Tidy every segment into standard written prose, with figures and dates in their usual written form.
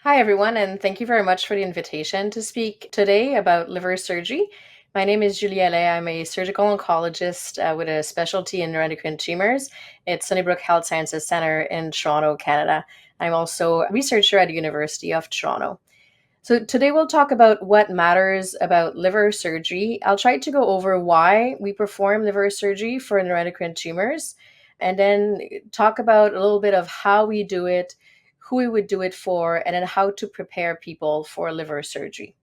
Hi, everyone, and thank you very much for the invitation to speak today about liver surgery. My name is Julielle. I'm a surgical oncologist with a specialty in neuroendocrine tumors at Sunnybrook Health Sciences Center in Toronto, Canada. I'm also a researcher at the University of Toronto. So, today we'll talk about what matters about liver surgery. I'll try to go over why we perform liver surgery for neuroendocrine tumors, and then talk about a little bit of how we do it, who we would do it for, and then how to prepare people for liver surgery.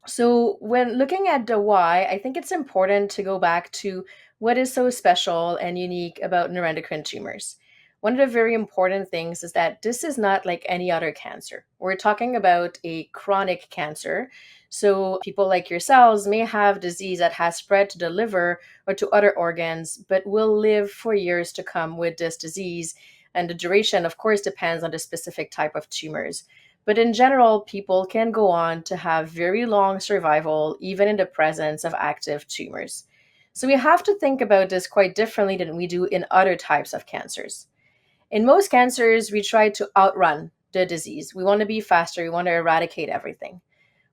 So, when looking at the why, I think it's important to go back to what is so special and unique about neuroendocrine tumors. One of the very important things is that this is not like any other cancer. We're talking about a chronic cancer. So, people like yourselves may have disease that has spread to the liver or to other organs, but will live for years to come with this disease. And the duration, of course, depends on the specific type of tumors. But in general, people can go on to have very long survival, even in the presence of active tumors. So we have to think about this quite differently than we do in other types of cancers. In most cancers, we try to outrun the disease. We want to be faster, we want to eradicate everything.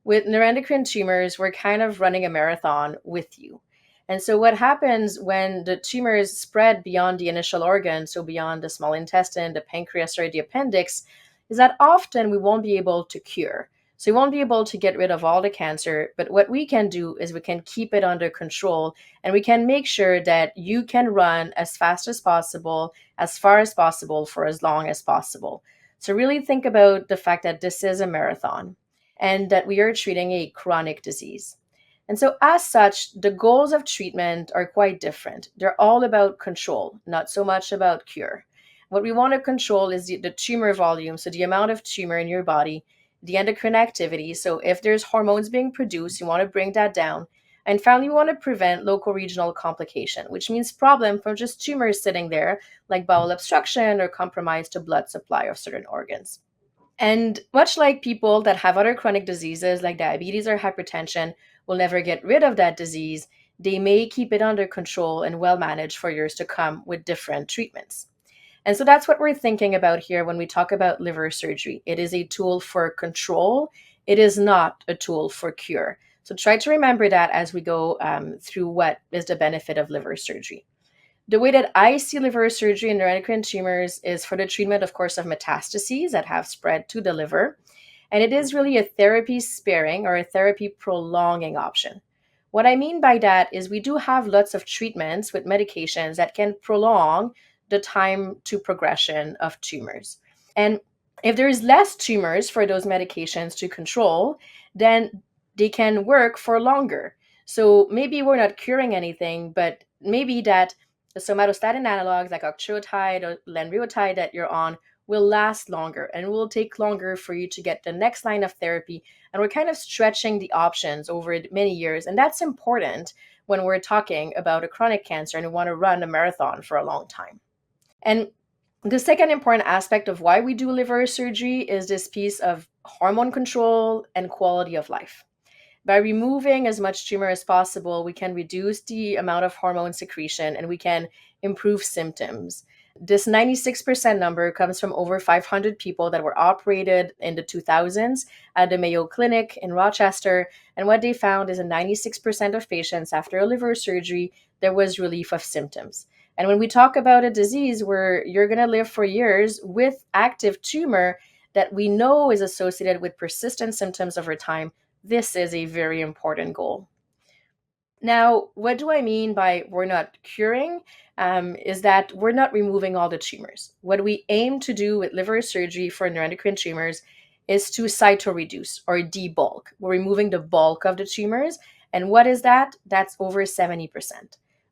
With neuroendocrine tumors, we're kind of running a marathon with you. And so, what happens when the tumors spread beyond the initial organ, so beyond the small intestine, the pancreas, or the appendix, is that often we won't be able to cure. So, we won't be able to get rid of all the cancer, but what we can do is we can keep it under control and we can make sure that you can run as fast as possible, as far as possible, for as long as possible. So, really think about the fact that this is a marathon and that we are treating a chronic disease. And so, as such, the goals of treatment are quite different. They're all about control, not so much about cure. What we want to control is the tumor volume, so the amount of tumor in your body, the endocrine activity. So, if there's hormones being produced, you want to bring that down. And finally, we want to prevent local regional complication, which means problem from just tumors sitting there, like bowel obstruction or compromise to blood supply of certain organs. And much like people that have other chronic diseases like diabetes or hypertension will never get rid of that disease, they may keep it under control and well managed for years to come with different treatments. And so that's what we're thinking about here when we talk about liver surgery. It is a tool for control, it is not a tool for cure. So try to remember that as we go through what is the benefit of liver surgery. The way that I see liver surgery in neuroendocrine tumors is for the treatment, of course, of metastases that have spread to the liver. And it is really a therapy sparing or a therapy prolonging option. What I mean by that is we do have lots of treatments with medications that can prolong the time to progression of tumors. And if there is less tumors for those medications to control, then they can work for longer. So maybe we're not curing anything, but maybe that the somatostatin analogs like octreotide or lenriotide that you're on will last longer and will take longer for you to get the next line of therapy. And we're kind of stretching the options over many years. And that's important when we're talking about a chronic cancer and we want to run a marathon for a long time. And the second important aspect of why we do liver surgery is this piece of hormone control and quality of life. By removing as much tumor as possible, we can reduce the amount of hormone secretion and we can improve symptoms. This 96% number comes from over 500 people that were operated in the 2000s at the Mayo Clinic in Rochester. And what they found is in 96% of patients after a liver surgery, there was relief of symptoms. And when we talk about a disease where you're going to live for years with active tumor that we know is associated with persistent symptoms over time, this is a very important goal. Now, what do I mean by we're not curing? Is that we're not removing all the tumors. What we aim to do with liver surgery for neuroendocrine tumors is to cytoreduce or debulk. We're removing the bulk of the tumors. And what is that? That's over 70%.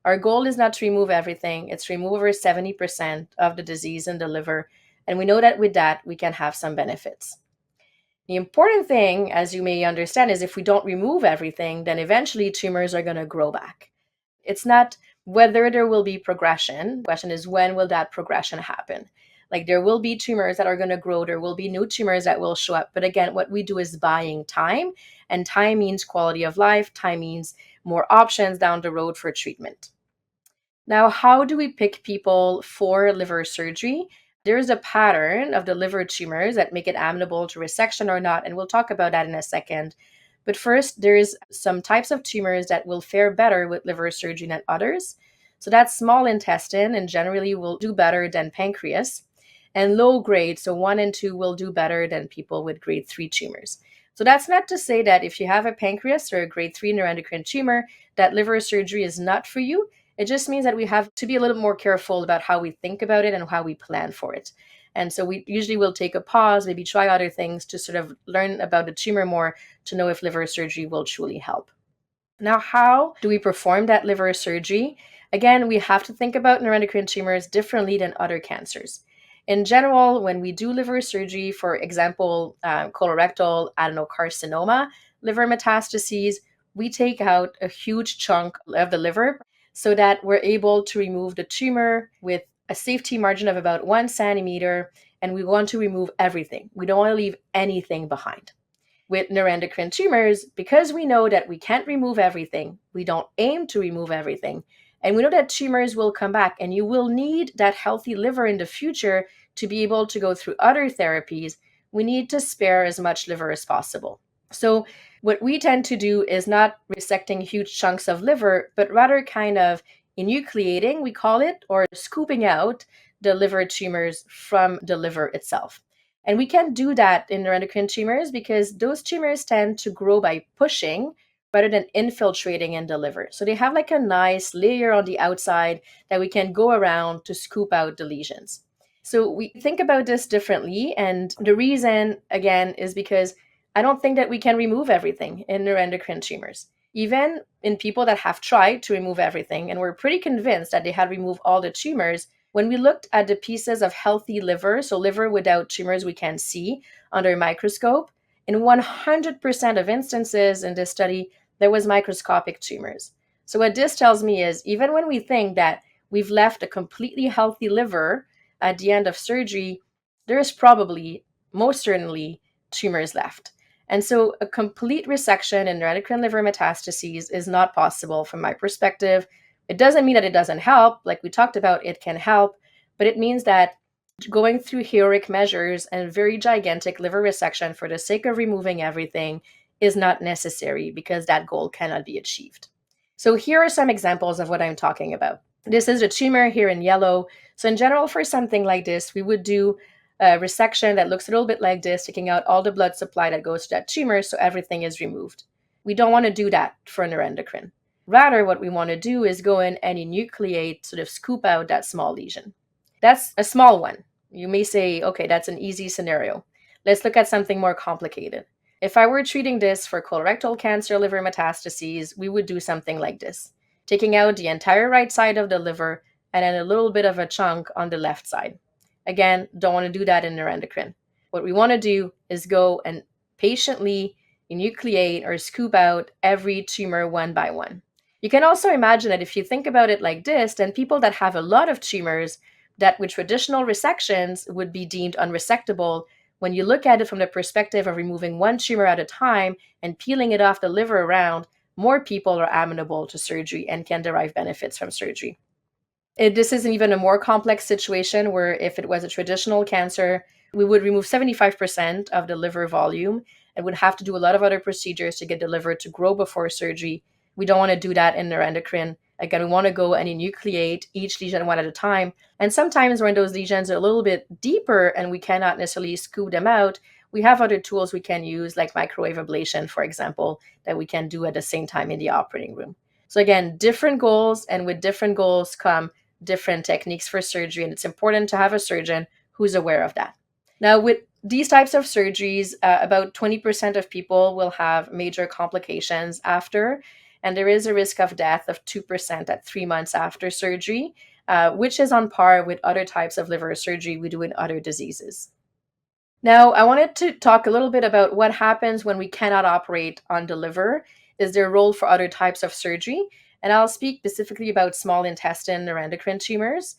Our goal is not to remove everything, it's to remove over 70% of the disease in the liver. And we know that with that, we can have some benefits. The important thing, as you may understand, is if we don't remove everything, then eventually tumors are going to grow back. It's not whether there will be progression. The question is, when will that progression happen? Like there will be tumors that are going to grow, there will be new tumors that will show up. But again, what we do is buying time, and time means quality of life, time means more options down the road for treatment. Now, how do we pick people for liver surgery? There's a pattern of the liver tumors that make it amenable to resection or not, and we'll talk about that in a second. But first, there's some types of tumors that will fare better with liver surgery than others. So that's small intestine, and generally will do better than pancreas. And low grade, so 1 and 2, will do better than people with grade 3 tumors. So that's not to say that if you have a pancreas or a grade 3 neuroendocrine tumor, that liver surgery is not for you. It just means that we have to be a little more careful about how we think about it and how we plan for it. And so we usually will take a pause, maybe try other things to sort of learn about the tumor more to know if liver surgery will truly help. Now, how do we perform that liver surgery? Again, we have to think about neuroendocrine tumors differently than other cancers. In general, when we do liver surgery, for example, colorectal adenocarcinoma, liver metastases, we take out a huge chunk of the liver so that we're able to remove the tumor with a safety margin of about 1 centimeter, and we want to remove everything. We don't want to leave anything behind. With neuroendocrine tumors, because we know that we can't remove everything, we don't aim to remove everything, and we know that tumors will come back, and you will need that healthy liver in the future to be able to go through other therapies. We need to spare as much liver as possible. So what we tend to do is not resecting huge chunks of liver, but rather kind of enucleating, we call it, or scooping out the liver tumors from the liver itself. And we can do that in neuroendocrine tumors because those tumors tend to grow by pushing rather than infiltrating in the liver. So they have like a nice layer on the outside that we can go around to scoop out the lesions. So we think about this differently. And the reason, again, is because I don't think that we can remove everything in neuroendocrine tumors. Even in people that have tried to remove everything and were pretty convinced that they had removed all the tumors, when we looked at the pieces of healthy liver, so liver without tumors we can see under a microscope, in 100% of instances in this study, there was microscopic tumors. So what this tells me is even when we think that we've left a completely healthy liver at the end of surgery, there is probably, most certainly, tumors left. And so a complete resection in neuroendocrine liver metastases is not possible from my perspective. It doesn't mean that it doesn't help. Like we talked about, it can help, but it means that going through heroic measures and very gigantic liver resection for the sake of removing everything is not necessary because that goal cannot be achieved. So here are some examples of what I'm talking about. This is a tumor here in yellow. So in general, for something like this, we would do a resection that looks a little bit like this, taking out all the blood supply that goes to that tumor so everything is removed. We don't want to do that for neuroendocrine. Rather, what we want to do is go in and enucleate, sort of scoop out that small lesion. That's a small one. You may say, okay, that's an easy scenario. Let's look at something more complicated. If I were treating this for colorectal cancer liver metastases, we would do something like this, taking out the entire right side of the liver and then a little bit of a chunk on the left side. Again, don't want to do that in neuroendocrine. What we want to do is go and patiently enucleate or scoop out every tumor one by one. You can also imagine that if you think about it like this, then people that have a lot of tumors that with traditional resections would be deemed unresectable, when you look at it from the perspective of removing one tumor at a time and peeling it off the liver around, more people are amenable to surgery and can derive benefits from surgery. This is even a more complex situation where if it was a traditional cancer, we would remove 75% of the liver volume and would have to do a lot of other procedures to get the liver to grow before surgery. We don't want to do that in neuroendocrine. Again, we want to go and enucleate each lesion one at a time. And sometimes when those lesions are a little bit deeper and we cannot necessarily scoop them out, we have other tools we can use, like microwave ablation, for example, that we can do at the same time in the operating room. So again, different goals, and with different goals come different techniques for surgery, and it's important to have a surgeon who's aware of that. Now, with these types of surgeries, about 20% of people will have major complications after, and there is a risk of death of 2% at 3 months after surgery, which is on par with other types of liver surgery we do in other diseases. Now, I wanted to talk a little bit about what happens when we cannot operate on the liver. Is there a role for other types of surgery? And I'll speak specifically about small intestine neuroendocrine tumors.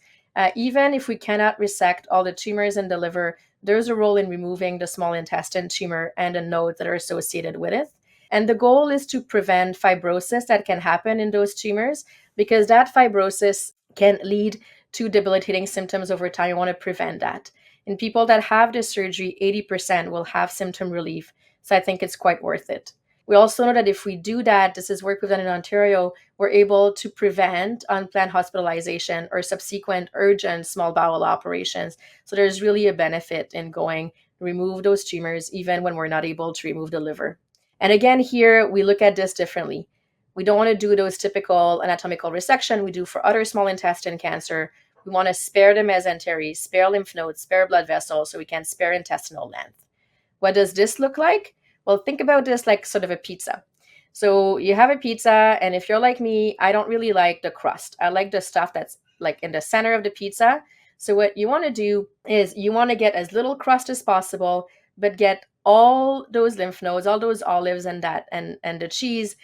Even if we cannot resect all the tumors in the liver, there's a role in removing the small intestine tumor and the nodes that are associated with it. And the goal is to prevent fibrosis that can happen in those tumors, because that fibrosis can lead to debilitating symptoms over time. You want to prevent that. In people that have this surgery, 80% will have symptom relief. So I think it's quite worth it. We also know that if we do that, this is work we've done in Ontario, we're able to prevent unplanned hospitalization or subsequent urgent small bowel operations. So there's really a benefit in going remove those tumors even when we're not able to remove the liver. And again, here we look at this differently. We don't want to do those typical anatomical resection we do for other small intestine cancer. We want to spare the mesentery, spare lymph nodes, spare blood vessels, so we can spare intestinal length. What does this look like? Well, think about this like sort of a pizza. So you have a pizza, and if you're like me, I don't really like the crust. I like the stuff that's like in the center of the pizza. So what you want to do is you want to get as little crust as possible, but get all those lymph nodes, all those olives and that and the cheese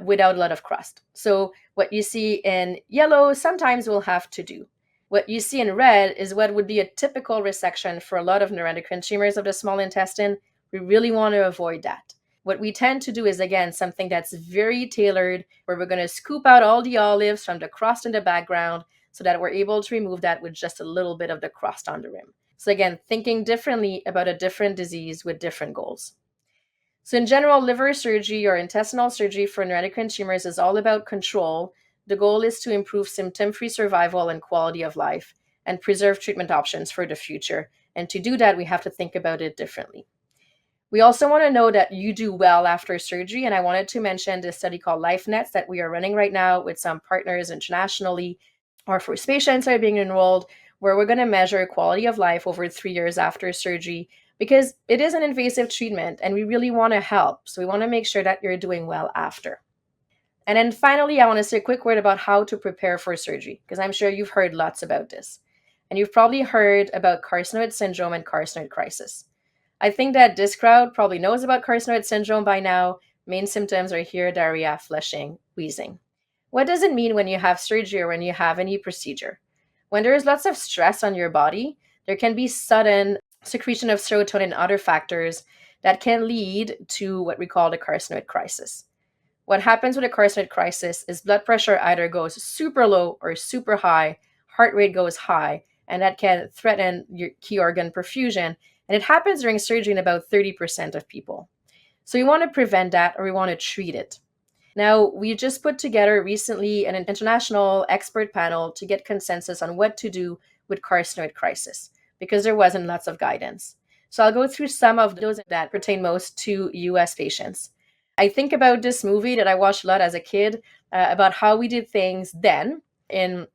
without a lot of crust. So what you see in yellow sometimes we'll have to do. What you see in red is what would be a typical resection for a lot of neuroendocrine tumors of the small intestine. We really want to avoid that. What we tend to do is, again, something that's very tailored, where we're going to scoop out all the olives from the crust in the background so that we're able to remove that with just a little bit of the crust on the rim. So again, thinking differently about a different disease with different goals. So in general, liver surgery or intestinal surgery for neuroendocrine tumors is all about control. The goal is to improve symptom-free survival and quality of life and preserve treatment options for the future. And to do that, we have to think about it differently. We also want to know that you do well after surgery. And I wanted to mention this study called LifeNets that we are running right now with some partners internationally. Our first patients are being enrolled, where we're going to measure quality of life over 3 years after surgery, because it is an invasive treatment and we really want to help. So we want to make sure that you're doing well after. And then finally, I want to say a quick word about how to prepare for surgery, because I'm sure you've heard lots about this. And you've probably heard about carcinoid syndrome and carcinoid crisis. I think that this crowd probably knows about carcinoid syndrome by now. Main symptoms are here: diarrhea, flushing, wheezing. What does it mean when you have surgery or when you have any procedure? When there is lots of stress on your body, there can be sudden secretion of serotonin and other factors that can lead to what we call the carcinoid crisis. What happens with a carcinoid crisis is blood pressure either goes super low or super high, heart rate goes high, and that can threaten your key organ perfusion. And it happens during surgery in about 30% of people. So we want to prevent that, or we want to treat it. Now, we just put together recently an international expert panel to get consensus on what to do with carcinoid crisis, because there wasn't lots of guidance. So I'll go through some of those that pertain most to US patients. I think about this movie that I watched a lot as a kid about how we did things then in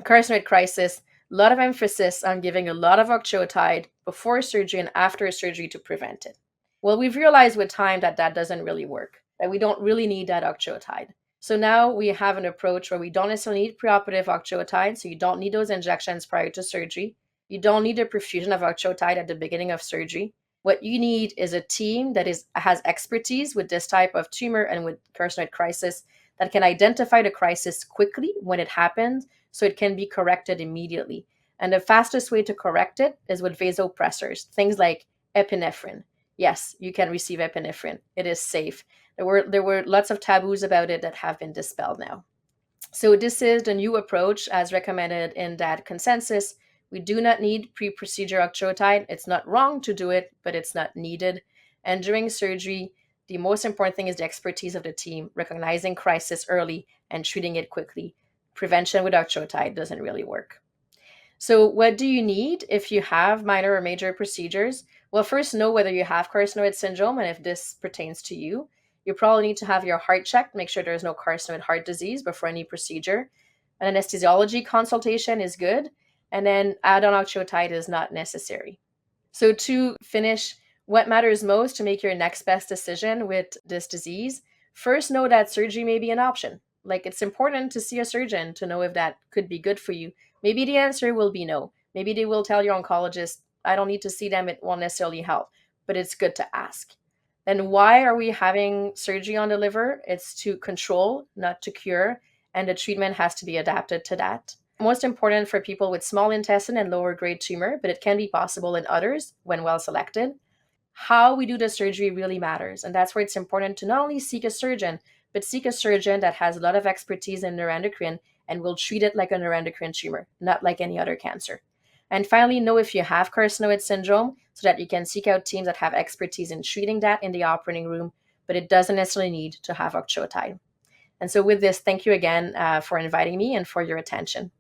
carcinoid crisis. A lot of emphasis on giving a lot of octreotide before surgery and after surgery to prevent it. Well, we've realized with time that that doesn't really work, that we don't really need that octreotide. So now we have an approach where we don't necessarily need preoperative octreotide, so you don't need those injections prior to surgery. You don't need a perfusion of octreotide at the beginning of surgery. What you need is a team that has expertise with this type of tumor and with carcinoid crisis that can identify the crisis quickly when it happens, so it can be corrected immediately. And the fastest way to correct it is with vasopressors, things like epinephrine. Yes, you can receive epinephrine. It is safe. There were lots of taboos about it that have been dispelled now. So this is the new approach as recommended in that consensus. We do not need pre-procedure octreotide. It's not wrong to do it, but it's not needed. And during surgery, the most important thing is the expertise of the team, recognizing crisis early and treating it quickly. Prevention with octreotide doesn't really work. So what do you need if you have minor or major procedures? Well, first know whether you have carcinoid syndrome and if this pertains to you. You probably need to have your heart checked, make sure there's no carcinoid heart disease before any procedure. An anesthesiology consultation is good, and then add-on octreotide is not necessary. So to finish, what matters most to make your next best decision with this disease? First, know that surgery may be an option. Like, it's important to see a surgeon to know if that could be good for you. Maybe the answer will be no. Maybe they will tell your oncologist, I don't need to see them, it won't necessarily help, but it's good to ask. Then why are we having surgery on the liver? It's to control, not to cure, and the treatment has to be adapted to that. Most important for people with small intestine and lower grade tumor, but it can be possible in others when well selected. How we do the surgery really matters, and that's where it's important to not only seek a surgeon, but seek a surgeon that has a lot of expertise in neuroendocrine and we'll treat it like a neuroendocrine tumor, not like any other cancer. And finally, know if you have carcinoid syndrome so that you can seek out teams that have expertise in treating that in the operating room, but it doesn't necessarily need to have octreotide. And so with this, thank you again for inviting me and for your attention.